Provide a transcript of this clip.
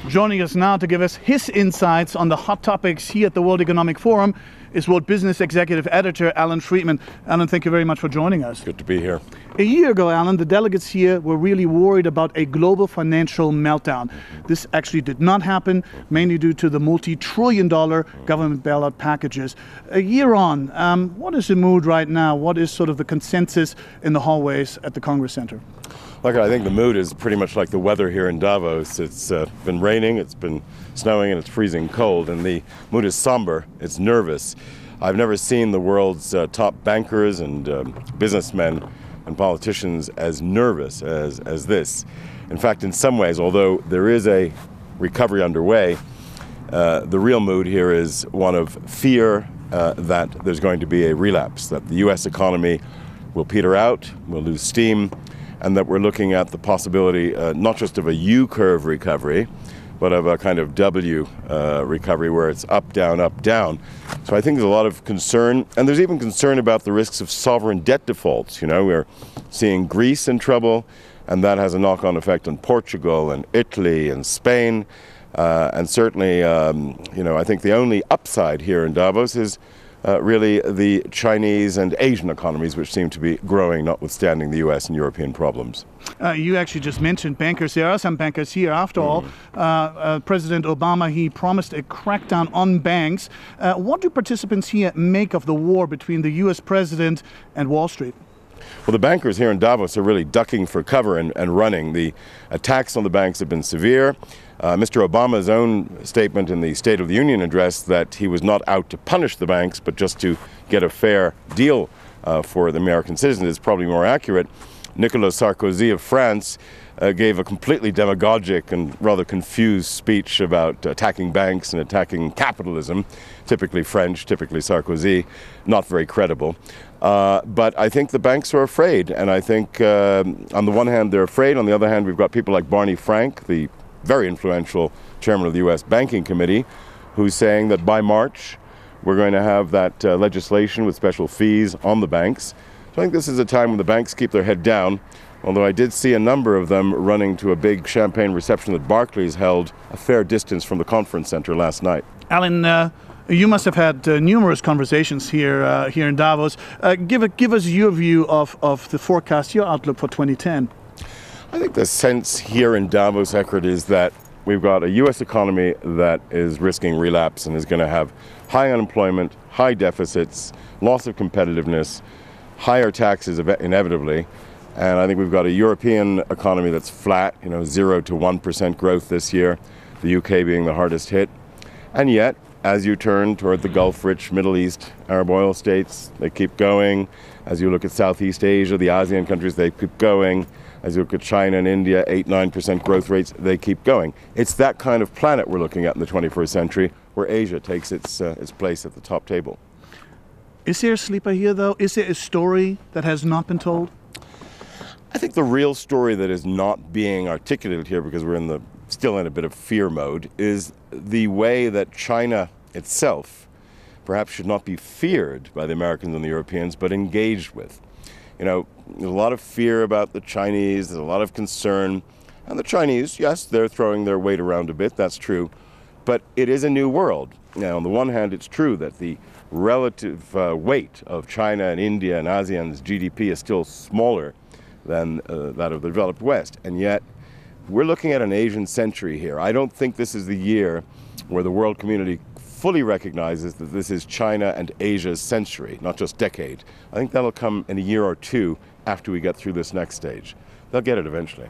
Joining us now to give us his insights on the hot topics here at the World Economic Forum is World Business Executive Editor Alan Friedman. Alan, thank you very much for joining us. Good to be here. A year ago, Alan, the delegates here were really worried about a global financial meltdown. This actually did not happen, mainly due to the multi-trillion-dollar government bailout packages. A year on, what is the mood right now? What is sort of the consensus in the hallways at the Congress Center? Look, I think the mood is pretty much like the weather here in Davos. It's been raining, it's been snowing, and it's freezing cold, and the mood is somber, it's nervous. I've never seen the world's top bankers and businessmen and politicians as nervous as this. In fact, in some ways, although there is a recovery underway, the real mood here is one of fear that there's going to be a relapse, that the U.S. economy will peter out, will lose steam, and that we're looking at the possibility not just of a U-curve recovery, but of a kind of W recovery where it's up, down, up, down. So I think there's a lot of concern, and there's even concern about the risks of sovereign debt defaults. You know, we're seeing Greece in trouble, and that has a knock-on effect on Portugal and Italy and Spain. And certainly, I think the only upside here in Davos is really the Chinese and Asian economies, which seem to be growing, notwithstanding the U.S. and European problems. You actually just mentioned bankers. There are some bankers here. After all, President Obama, he promised a crackdown on banks. What do participants here make of the war between the U.S. president and Wall Street? Well, the bankers here in Davos are really ducking for cover and running. The attacks on the banks have been severe. Mr. Obama's own statement in the State of the Union address that he was not out to punish the banks, but just to get a fair deal for the American citizens is probably more accurate. Nicolas Sarkozy of France gave a completely demagogic and rather confused speech about attacking banks and attacking capitalism, typically French, typically Sarkozy, not very credible. But I think the banks are afraid, and I think on the one hand they're afraid, on the other hand we've got people like Barney Frank, the very influential chairman of the U.S. Banking Committee, who's saying that by March we're going to have that legislation with special fees on the banks. So I think this is a time when the banks keep their head down, although I did see a number of them running to a big champagne reception that Barclays held a fair distance from the conference center last night. Alan, you must have had numerous conversations here in Davos. Give us your view of the forecast, your outlook for 2010. I think the sense here in Davos, Eckart, is that we've got a U.S. economy that is risking relapse and is going to have high unemployment, high deficits, loss of competitiveness, higher taxes inevitably. And I think we've got a European economy that's flat, 0 to 1% growth this year, the UK being the hardest hit. And yet, as you turn toward the Gulf-rich Middle East, Arab oil states, they keep going. As you look at Southeast Asia, the ASEAN countries, they keep going. As you look at China and India, 8-9% growth rates, they keep going. It's that kind of planet we're looking at in the 21st century, where Asia takes its place at the top table. Is there a sleeper here, though? Is there a story that has not been told? I think the real story that is not being articulated here, because we're still in a bit of fear mode, is the way that China itself perhaps should not be feared by the Americans and the Europeans, but engaged with. There's a lot of fear about the Chinese, there's a lot of concern. And the Chinese, yes, they're throwing their weight around a bit, that's true. But it is a new world. Now, on the one hand, it's true that the relative weight of China and India and ASEAN's GDP is still smaller than that of the developed West. And yet, we're looking at an Asian century here. I don't think this is the year where the world community fully recognizes that this is China and Asia's century, not just decade. I think that'll come in a year or two after we get through this next stage. They'll get it eventually.